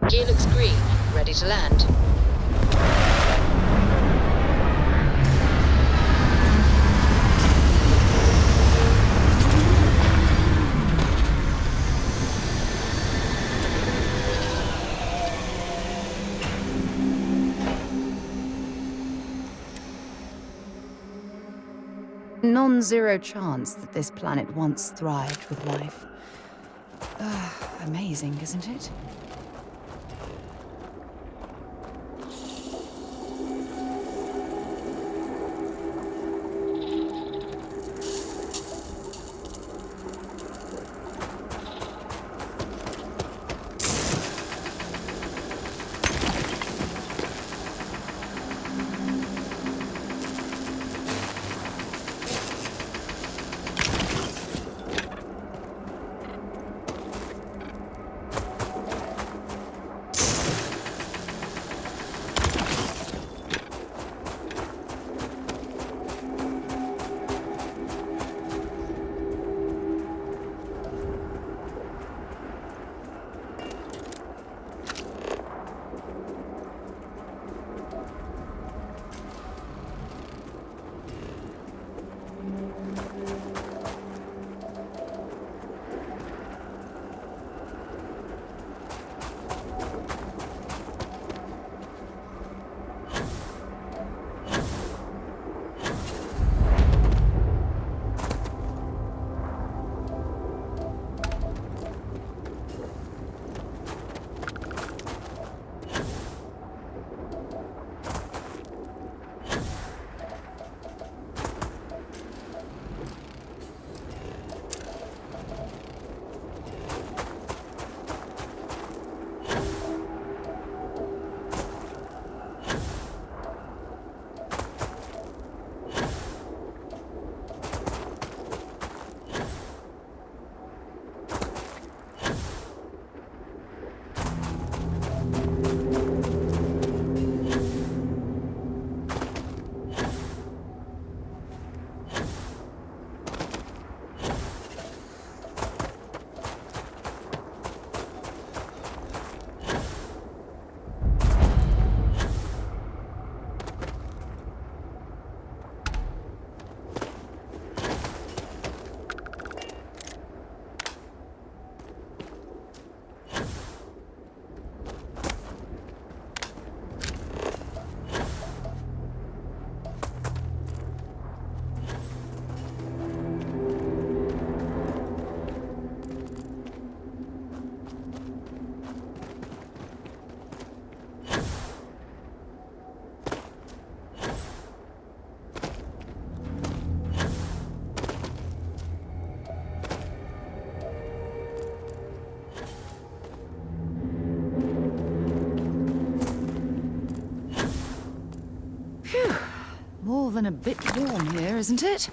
Gear looks green. Ready to land. Non-zero chance that this planet once thrived with life. Amazing, isn't it? More than a bit warm here, isn't it?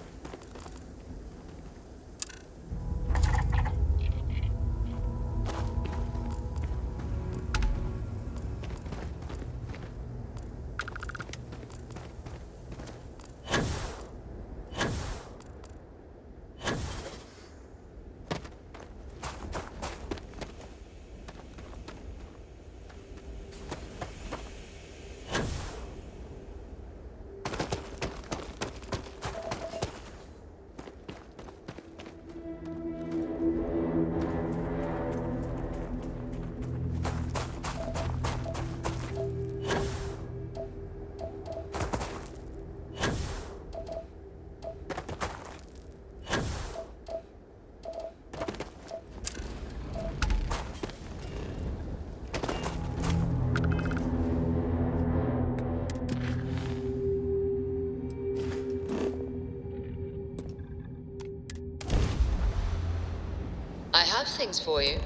I have things for you.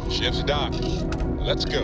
Ship's docked. Let's go.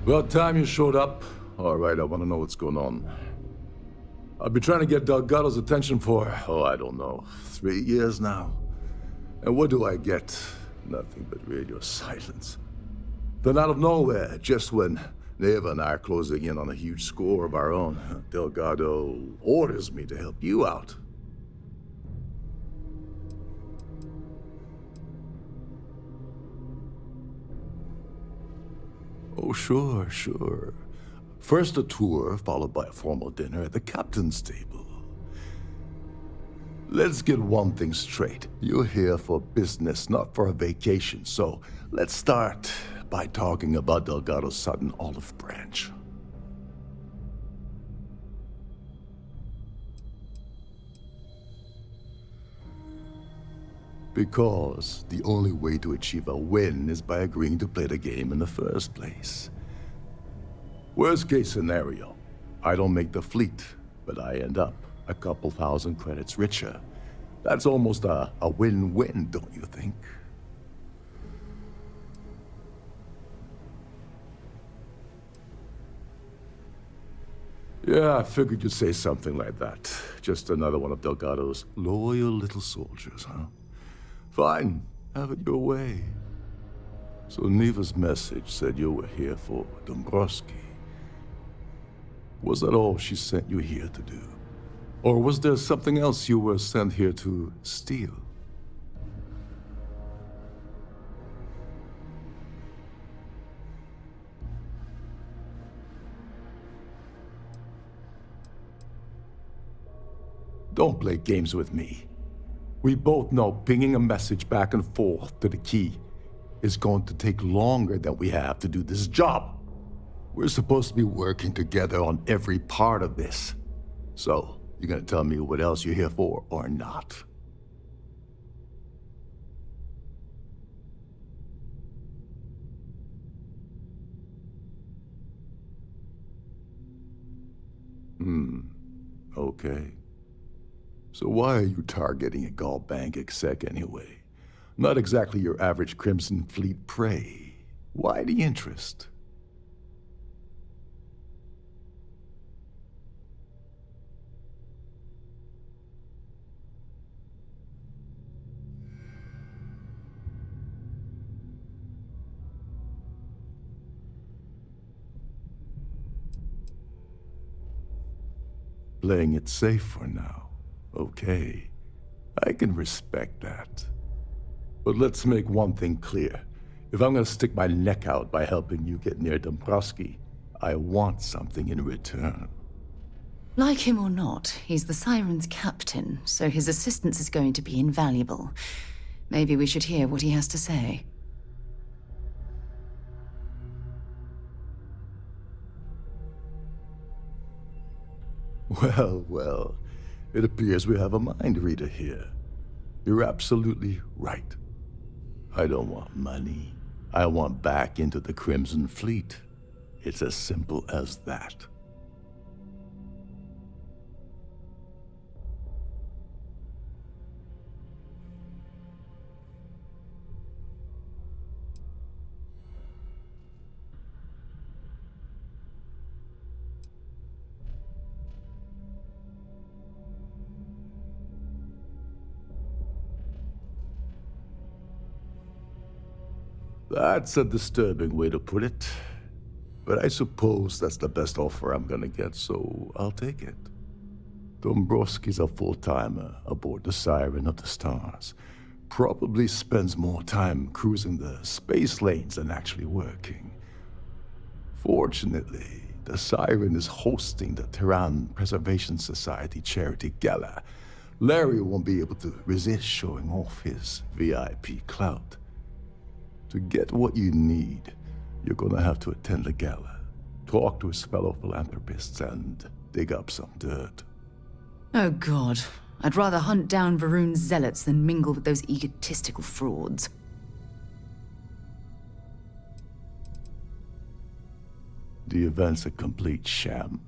About time you showed up. All right, I want to know what's going on. I've been trying to get Delgado's attention for, I don't know, 3 years now. And what do I get? Nothing but radio silence. Then out of nowhere, just when Neva and I are closing in on a huge score of our own, Delgado orders me to help you out. Oh, sure. First a tour, followed by a formal dinner at the captain's table. Let's get one thing straight. You're here for business, not for a vacation, so let's start by talking about Delgado's sudden olive branch. Because the only way to achieve a win is by agreeing to play the game in the first place. Worst case scenario, I don't make the fleet, but I end up a couple thousand credits richer. That's almost a win-win, don't you think? Yeah, I figured you'd say something like that. Just another one of Delgado's loyal little soldiers, huh? Fine, have it your way. So Neva's message said you were here for Dombrowski. Was that all she sent you here to do? Or was there something else you were sent here to steal? Don't play games with me. We both know pinging a message back and forth to the key is going to take longer than we have to do this job. We're supposed to be working together on every part of this. So, you gonna tell me what else you're here for or not? Okay. So why are you targeting a Gallbank exec anyway? Not exactly your average Crimson Fleet prey. Why the interest? Playing it safe for now. Okay. I can respect that. But let's make one thing clear. If I'm gonna stick my neck out by helping you get near Dombrowski, I want something in return. Like him or not, he's the Siren's captain, so his assistance is going to be invaluable. Maybe we should hear what he has to say. Well, it appears we have a mind reader here. You're absolutely right. I don't want money. I want back into the Crimson Fleet. It's as simple as that. That's a disturbing way to put it. But I suppose that's the best offer I'm gonna get, so I'll take it. Dombrowski's a full-timer aboard the Siren of the Stars. Probably spends more time cruising the space lanes than actually working. Fortunately, the Siren is hosting the Terran Preservation Society charity gala. Larry won't be able to resist showing off his VIP clout. To get what you need, you're gonna have to attend the gala, talk to his fellow philanthropists, and dig up some dirt. Oh God, I'd rather hunt down Varun's zealots than mingle with those egotistical frauds. The event's a complete sham.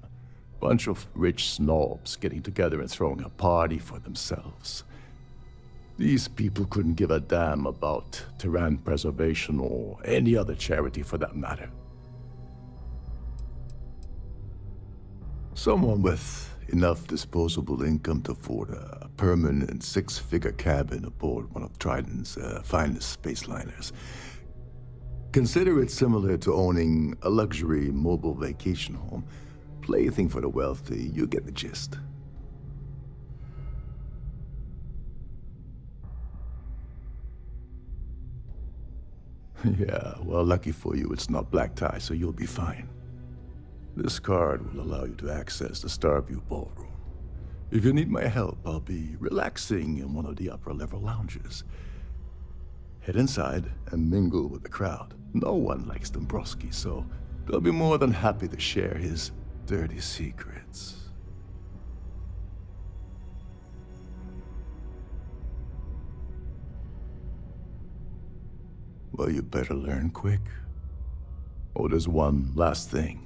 Bunch of rich snobs getting together and throwing a party for themselves. These people couldn't give a damn about Terran preservation or any other charity for that matter. Someone with enough disposable income to afford a permanent six-figure cabin aboard one of Triton's finest space liners. Consider it similar to owning a luxury mobile vacation home. Plaything for the wealthy, you get the gist. Yeah, well, lucky for you, it's not black tie, so you'll be fine. This card will allow you to access the Starfield ballroom. If you need my help, I'll be relaxing in one of the upper-level lounges. Head inside and mingle with the crowd. No one likes Dombrowski, so they'll be more than happy to share his dirty secrets. Well, you better learn quick. Oh, there's one last thing.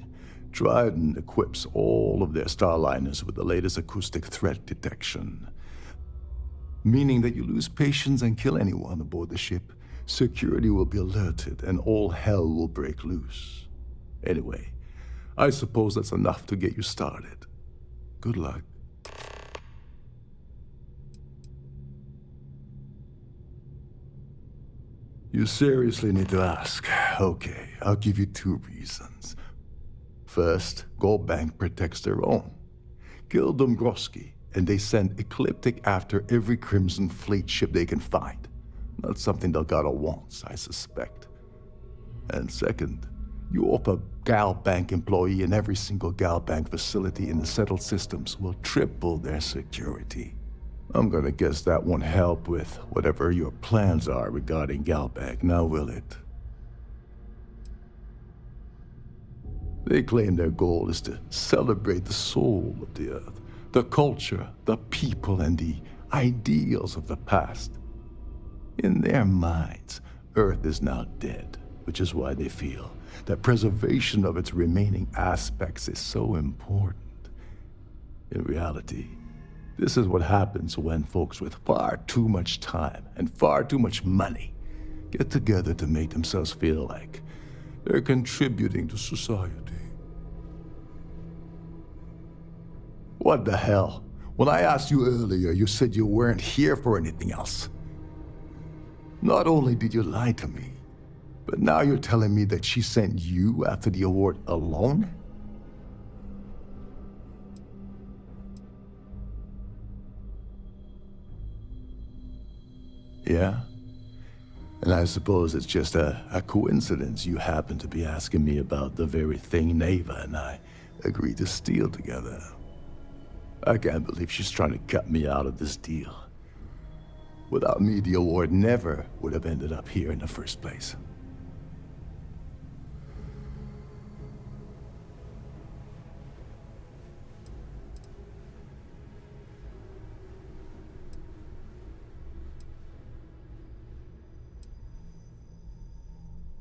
Triton equips all of their starliners with the latest acoustic threat detection. Meaning that you lose patience and kill anyone aboard the ship, security will be alerted and all hell will break loose. Anyway, I suppose that's enough to get you started. Good luck. You seriously need to ask. Okay, I'll give you 2 reasons. First, Gold Bank protects their own. Kill Dombrowski, and they send Ecliptic after every Crimson Fleet ship they can find. Not something Delgado wants, I suspect. And second, you offer Gal Bank employee in every single Gal Bank facility in the settled systems will triple their security. I'm gonna guess that won't help with whatever your plans are regarding Gal Bank, now will it? They claim their goal is to celebrate the soul of the Earth, the culture, the people, and the ideals of the past. In their minds, Earth is now dead, which is why they feel that preservation of its remaining aspects is so important. In reality, this is what happens when folks with far too much time and far too much money get together to make themselves feel like they're contributing to society. What the hell? When I asked you earlier, you said you weren't here for anything else. Not only did you lie to me, but now you're telling me that she sent you after the award alone? Yeah? And I suppose it's just a coincidence you happen to be asking me about the very thing Neva and I agreed to steal together. I can't believe she's trying to cut me out of this deal. Without me, the award never would have ended up here in the first place.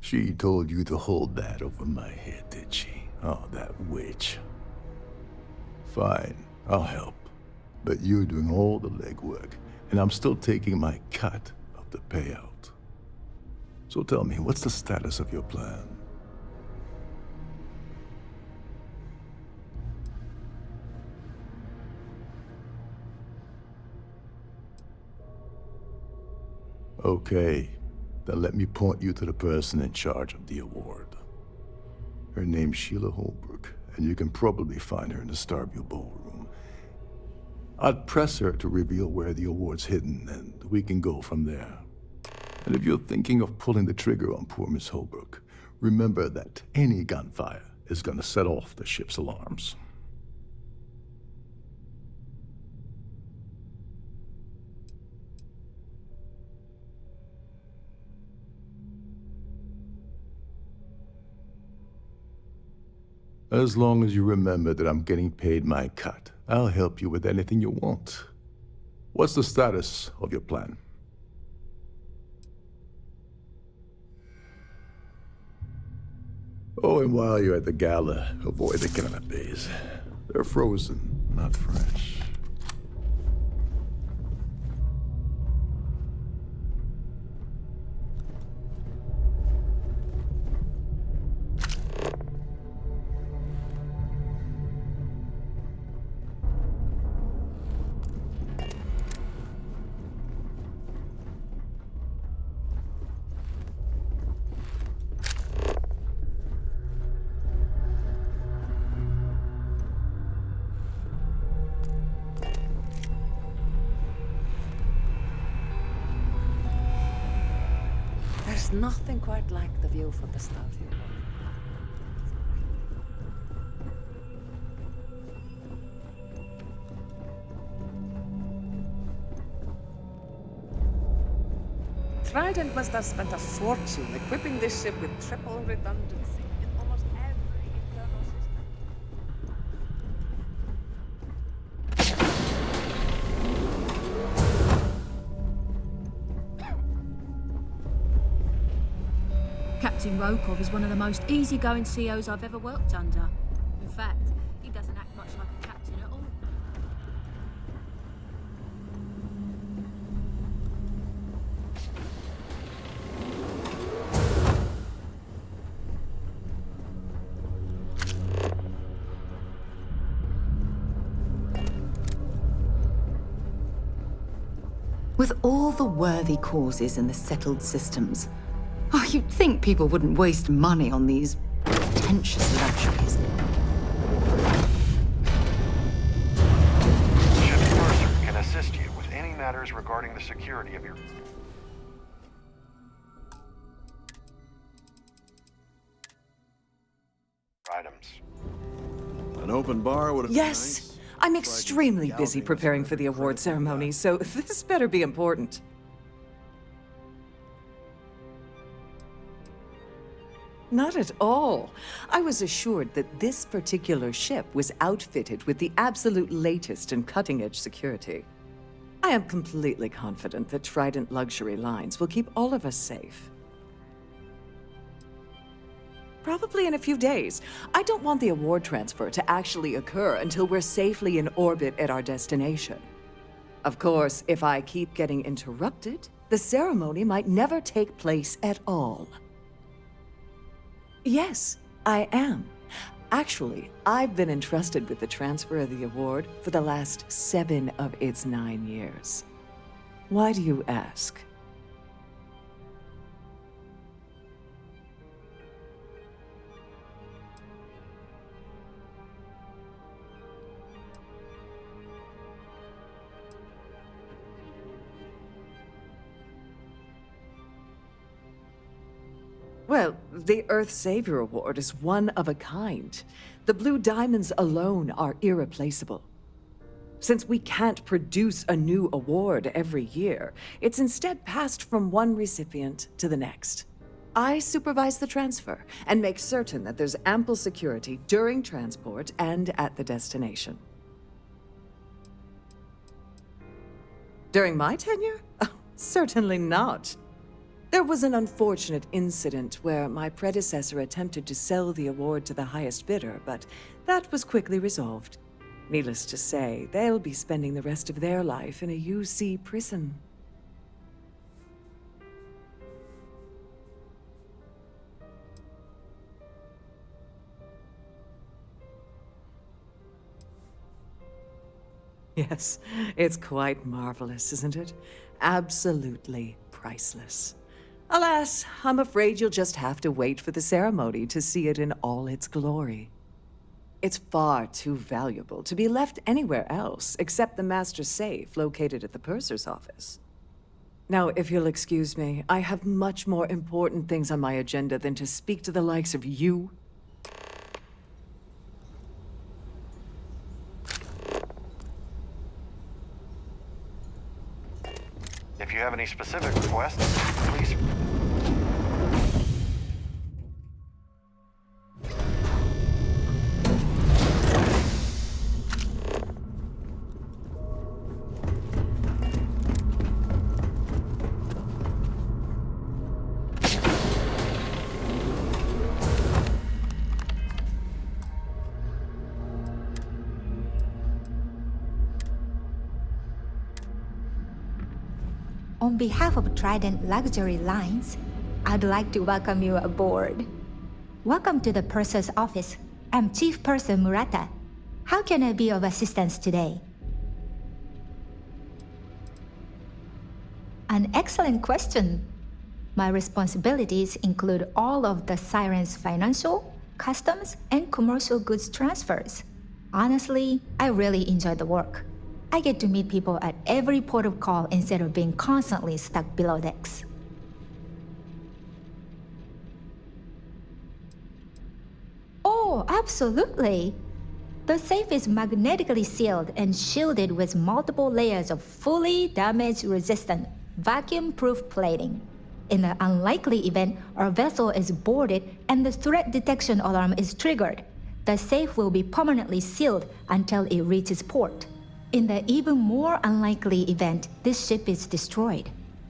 She told you to hold that over my head, did she? Oh, that witch. Fine, I'll help. But you're doing all the legwork, and I'm still taking my cut of the payout. So tell me, what's the status of your plan? Okay, then let me point you to the person in charge of the award. Her name's Sheila Holbrook, and you can probably find her in the Starfield ballroom. I'd press her to reveal where the award's hidden, and we can go from there. And if you're thinking of pulling the trigger on poor Miss Holbrook, remember that any gunfire is gonna set off the ship's alarms. As long as you remember that I'm getting paid my cut, I'll help you with anything you want. What's the status of your plan? Oh, and while you're at the gala, avoid the canapes. They're frozen, not fresh. There's nothing quite like the view from the Starfield. Trident must have spent a fortune equipping this ship with triple redundancy in almost every internal system. Captain Rokov is one of the most easygoing COs I've ever worked under. In fact, he doesn't act much like a captain at all. With all the worthy causes in the settled systems, you'd think people wouldn't waste money on these pretentious luxuries. Ship's purser can assist you with any matters regarding the security of your... items. An open bar would have been Yes, nice. I'm extremely busy preparing for the award ceremony, so this better be important. Not at all. I was assured that this particular ship was outfitted with the absolute latest and cutting-edge security. I am completely confident that Trident Luxury Lines will keep all of us safe. Probably in a few days. I don't want the award transfer to actually occur until we're safely in orbit at our destination. Of course, if I keep getting interrupted, the ceremony might never take place at all. Yes, I am. Actually, I've been entrusted with the transfer of the award for the last 7 of its 9 years. Why do you ask? Well, the Earth Savior Award is one of a kind. The Blue Diamonds alone are irreplaceable. Since we can't produce a new award every year, it's instead passed from one recipient to the next. I supervise the transfer and make certain that there's ample security during transport and at the destination. During my tenure? Oh, certainly not. There was an unfortunate incident where my predecessor attempted to sell the award to the highest bidder, but that was quickly resolved. Needless to say, they'll be spending the rest of their life in a UC prison. Yes, it's quite marvelous, isn't it? Absolutely priceless. Alas, I'm afraid you'll just have to wait for the ceremony to see it in all its glory. It's far too valuable to be left anywhere else except the master safe located at the purser's office. Now, if you'll excuse me, I have much more important things on my agenda than to speak to the likes of you. If you have any specific requests, please... On behalf of Trident Luxury Lines, I'd like to welcome you aboard. Welcome to the purser's office. I'm Chief Purser Murata. How can I be of assistance today? An excellent question. My responsibilities include all of the Siren's financial, customs, and commercial goods transfers. Honestly, I really enjoy the work. I get to meet people at every port of call instead of being constantly stuck below decks. Absolutely. The safe is magnetically sealed and shielded with multiple layers of fully damage-resistant, vacuum-proof plating. In the unlikely event our vessel is boarded and the threat detection alarm is triggered, the safe will be permanently sealed until it reaches port. In the even more unlikely event this ship is destroyed,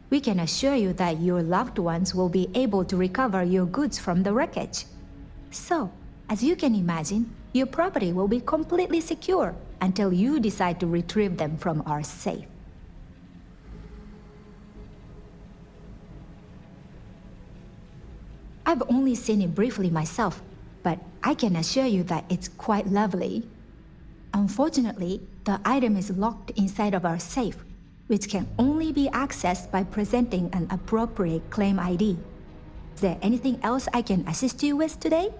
we can assure you that your loved ones will be able to recover your goods from the wreckage. So, as you can imagine, your property will be completely secure until you decide to retrieve them from our safe. I've only seen it briefly myself, but I can assure you that it's quite lovely. Unfortunately, the item is locked inside of our safe, which can only be accessed by presenting an appropriate claim ID. Is there anything else I can assist you with today?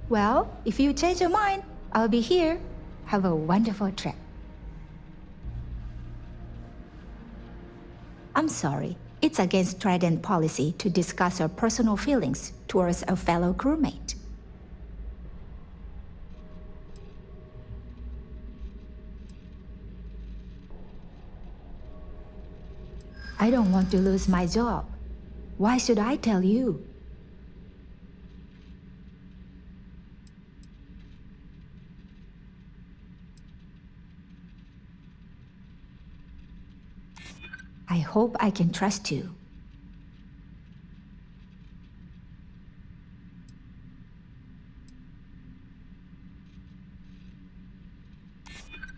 Well, if you change your mind, I'll be here. Have a wonderful trip. I'm sorry. It's against Trident policy to discuss our personal feelings towards a fellow crewmate. I don't want to lose my job. Why should I tell you? I hope I can trust you.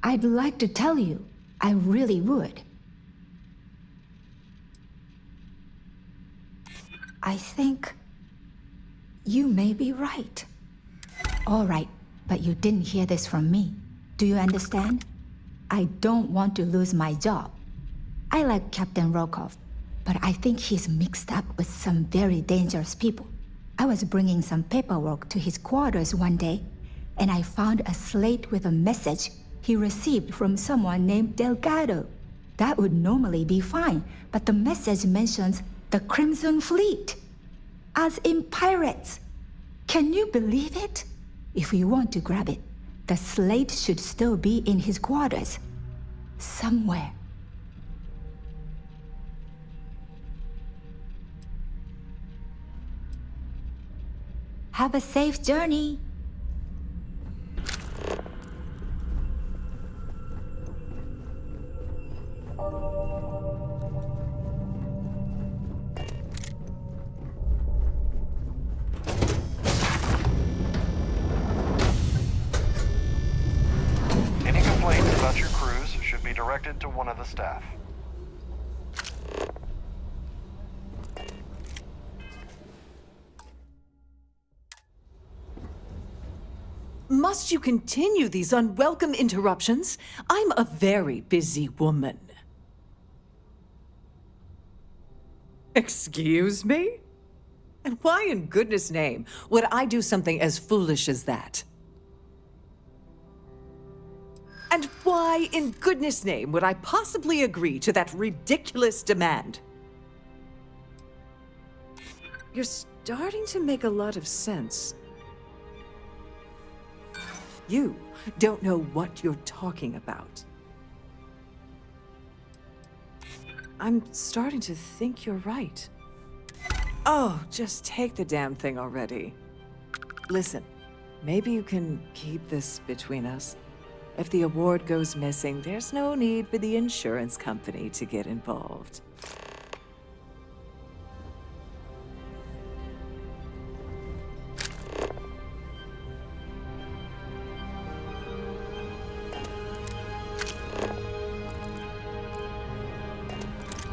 I'd like to tell you, I really would. I think you may be right. All right, but you didn't hear this from me. Do you understand? I don't want to lose my job. I like Captain Rokov, but I think he's mixed up with some very dangerous people. I was bringing some paperwork to his quarters one day, and I found a slate with a message he received from someone named Delgado. That would normally be fine, but the message mentions the Crimson Fleet, as in pirates. Can you believe it? If we want to grab it, the slate should still be in his quarters, somewhere. Have a safe journey. Any complaints about your cruise should be directed to one of the staff. Must you continue these unwelcome interruptions? I'm a very busy woman. Excuse me? And why in goodness name would I do something as foolish as that? And why in goodness name would I possibly agree to that ridiculous demand? You're starting to make a lot of sense. You don't know what you're talking about. I'm starting to think you're right. Oh, just take the damn thing already. Listen, maybe you can keep this between us. If the award goes missing, there's no need for the insurance company to get involved.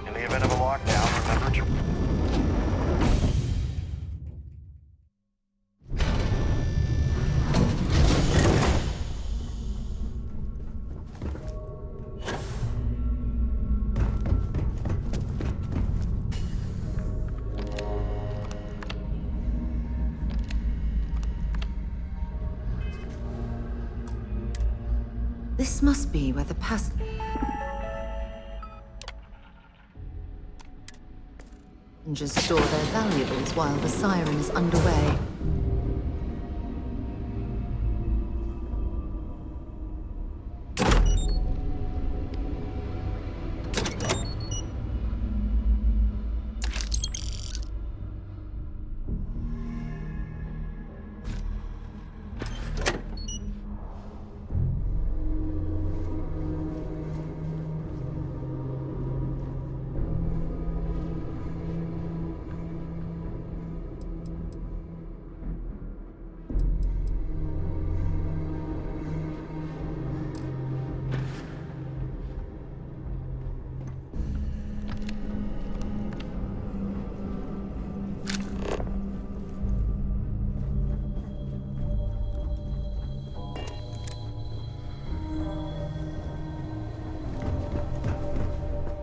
In the event of a lockdown, remember to... This must be where the and just store their valuables while the siren is underway.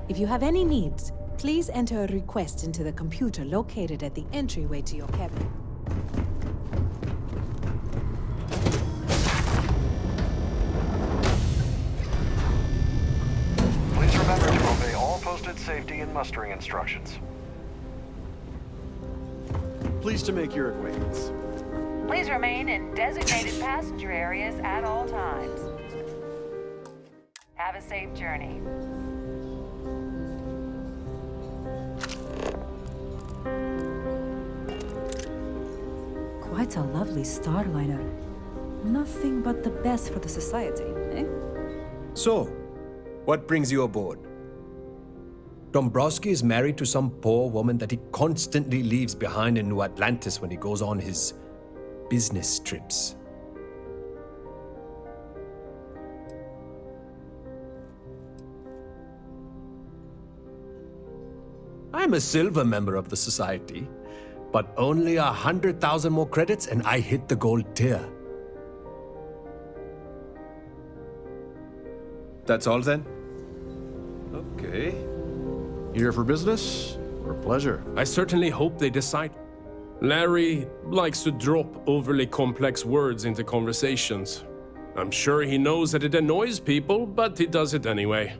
If you have any needs, please enter a request into the computer located at the entryway to your cabin. Please remember to obey all posted safety and mustering instructions. Pleased to make your acquaintance. Please remain in designated passenger areas at all times. Have a safe journey. Quite a lovely starliner. Nothing but the best for the society, eh? So, what brings you aboard? Dombrowski is married to some poor woman that he constantly leaves behind in New Atlantis when he goes on his business trips. I'm a silver member of the society, but only 100,000 more credits and I hit the gold tier. That's all then? Okay. Here for business or pleasure? I certainly hope they decide. Larry likes to drop overly complex words into conversations. I'm sure he knows that it annoys people, but he does it anyway.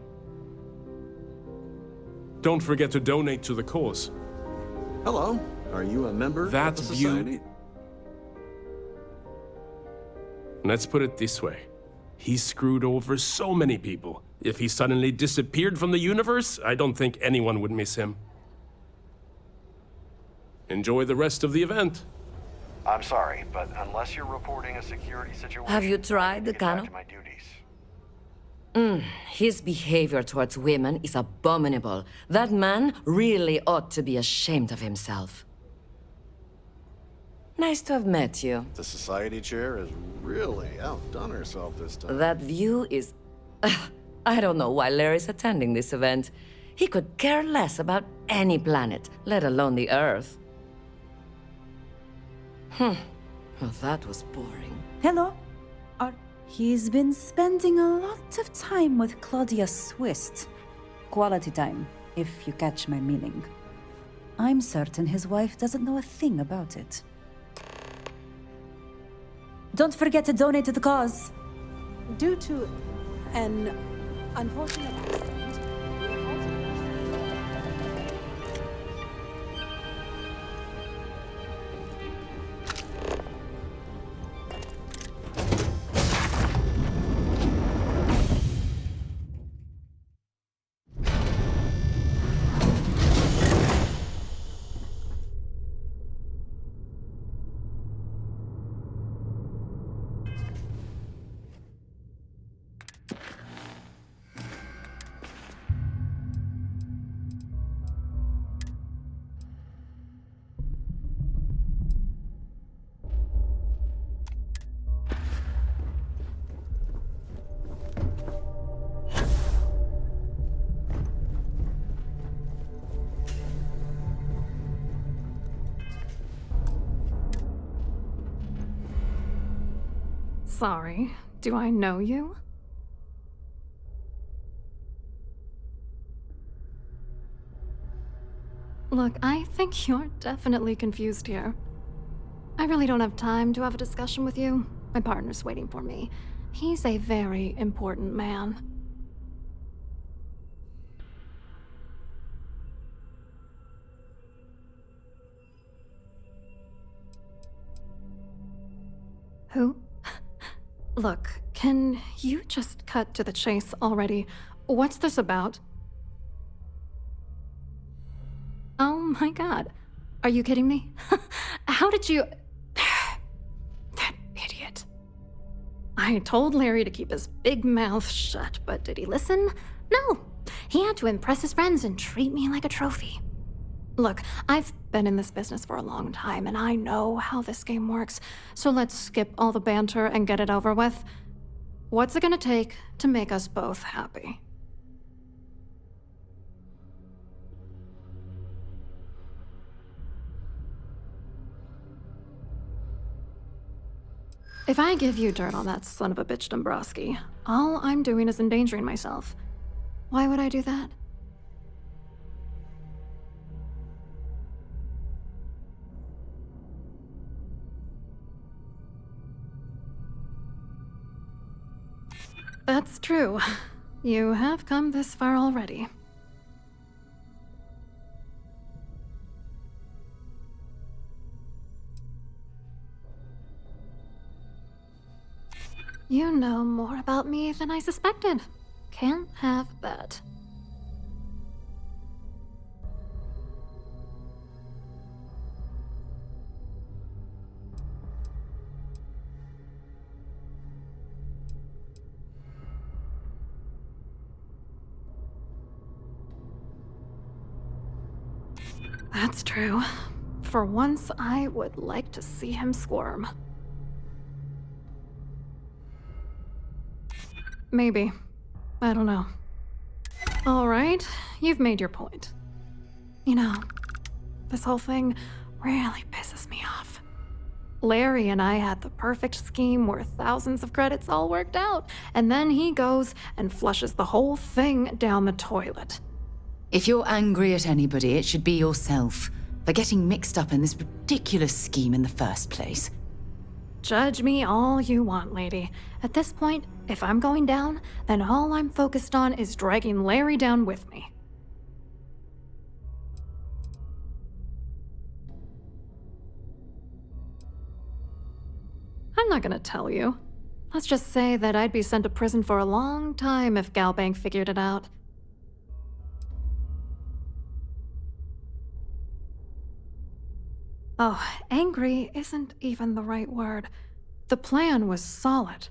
Don't forget to donate to the cause. Hello. Are you a member of the society? Let's put it this way. He screwed over so many people. If he suddenly disappeared from the universe, I don't think anyone would miss him. Enjoy the rest of the event. I'm sorry, but unless you're reporting a security situation... Have you tried the Cano? Cano? His behavior towards women is abominable. That man really ought to be ashamed of himself. Nice to have met you. The society chair has really outdone herself this time. That view is... I don't know why Larry's attending this event. He could care less about any planet, let alone the Earth. Well, that was boring. Hello? He's been spending a lot of time with Claudia Swist. Quality time, if you catch my meaning. I'm certain his wife doesn't know a thing about it. Don't forget to donate to the cause. Due to an unfortunate accident, Sorry, do I know you? Look, I think you're definitely confused here. I really don't have time to have a discussion with you. My partner's waiting for me. He's a very important man. Who? Look, can you just cut to the chase already? What's this about? Oh my god. Are you kidding me? How did you... That idiot. I told Larry to keep his big mouth shut, but did he listen? No. He had to impress his friends and treat me like a trophy. Look, I've been in this business for a long time, and I know how this game works, so let's skip all the banter and get it over with. What's it gonna take to make us both happy? If I give you dirt on that son of a bitch Dombrowski, all I'm doing is endangering myself. Why would I do that? That's true. You have come this far already. You know more about me than I suspected. Can't have that. That's true. For once, I would like to see him squirm. Maybe. I don't know. All right, you've made your point. You know, this whole thing really pisses me off. Larry and I had the perfect scheme where thousands of credits all worked out, and then he goes and flushes the whole thing down the toilet. If you're angry at anybody, it should be yourself for getting mixed up in this ridiculous scheme in the first place. Judge me all you want, lady. At this point, if I'm going down, then all I'm focused on is dragging Larry down with me. I'm not gonna tell you. Let's just say that I'd be sent to prison for a long time if Galbank figured it out. Oh, angry isn't even the right word. The plan was solid.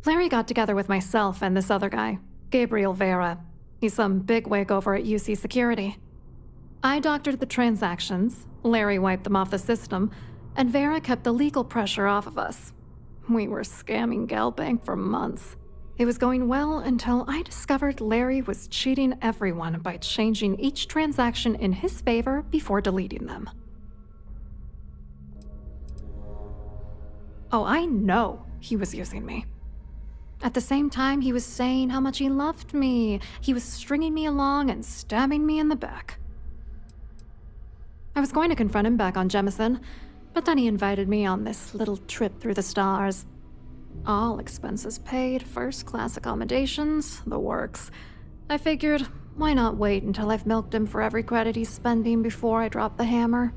Larry got together with myself and this other guy, Gabriel Vera. He's some bigwig over at UC Security. I doctored the transactions, Larry wiped them off the system, and Vera kept the legal pressure off of us. We were scamming Galbank for months. It was going well until I discovered Larry was cheating everyone by changing each transaction in his favor before deleting them. Oh, I know he was using me. At the same time, he was saying how much he loved me. He was stringing me along and stabbing me in the back. I was going to confront him back on Jemison, but then he invited me on this little trip through the stars. All expenses paid, first-class accommodations, the works. I figured, why not wait until I've milked him for every credit he's spending before I drop the hammer?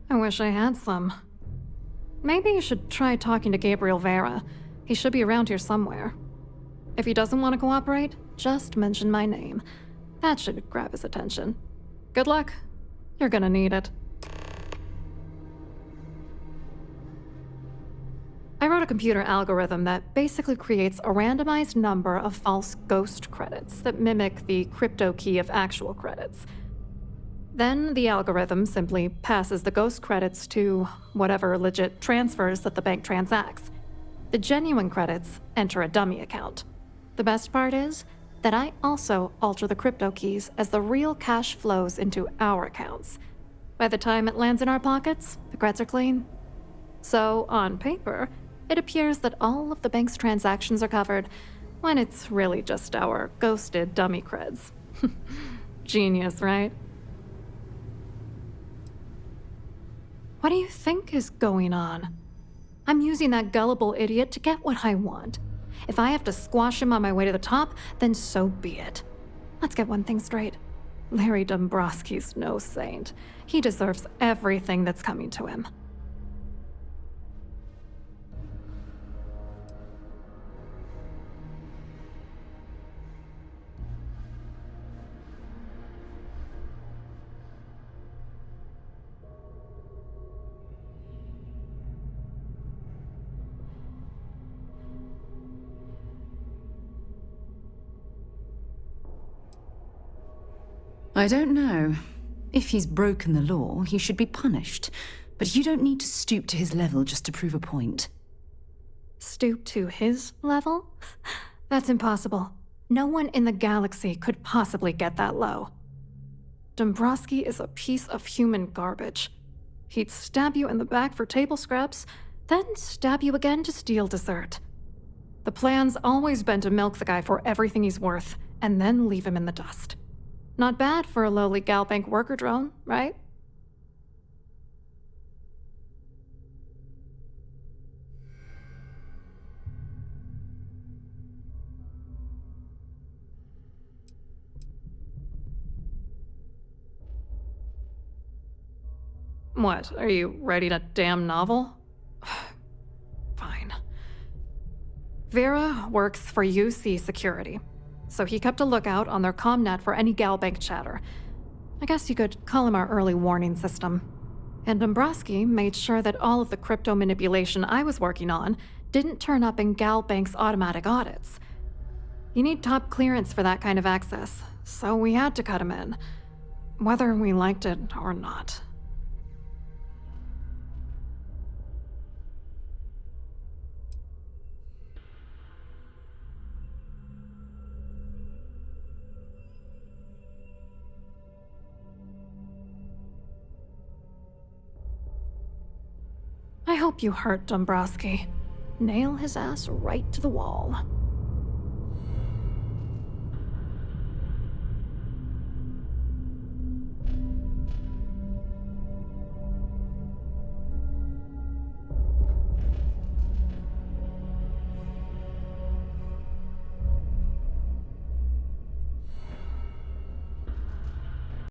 I wish I had some. Maybe you should try talking to Gabriel Vera. He should be around here somewhere. If he doesn't want to cooperate, just mention my name. That should grab his attention. Good luck. You're gonna need it. I wrote a computer algorithm that basically creates a randomized number of false ghost credits that mimic the crypto key of actual credits. Then the algorithm simply passes the ghost credits to whatever legit transfers that the bank transacts. The genuine credits enter a dummy account. The best part is that I also alter the crypto keys as the real cash flows into our accounts. By the time it lands in our pockets, the creds are clean. So, on paper, it appears that all of the bank's transactions are covered, when it's really just our ghosted dummy creds. Genius, right? What do you think is going on? I'm using that gullible idiot to get what I want. If I have to squash him on my way to the top, then so be it. Let's get one thing straight. Larry Dombrowski's no saint. He deserves everything that's coming to him. I don't know. If he's broken the law, he should be punished. But you don't need to stoop to his level just to prove a point. Stoop to his level? That's impossible. No one in the galaxy could possibly get that low. Dombrowski is a piece of human garbage. He'd stab you in the back for table scraps, then stab you again to steal dessert. The plan's always been to milk the guy for everything he's worth, and then leave him in the dust. Not bad for a lowly Galbank worker drone, right? What, are you writing a damn novel? Fine. Vera works for UC Security, so he kept a lookout on their commnet for any Galbank chatter. I guess you could call him our early warning system. And Dombrowski made sure that all of the crypto manipulation I was working on didn't turn up in Galbank's automatic audits. You need top clearance for that kind of access, so we had to cut him in, whether we liked it or not. I hope you hurt Dombrowski. Nail his ass right to the wall.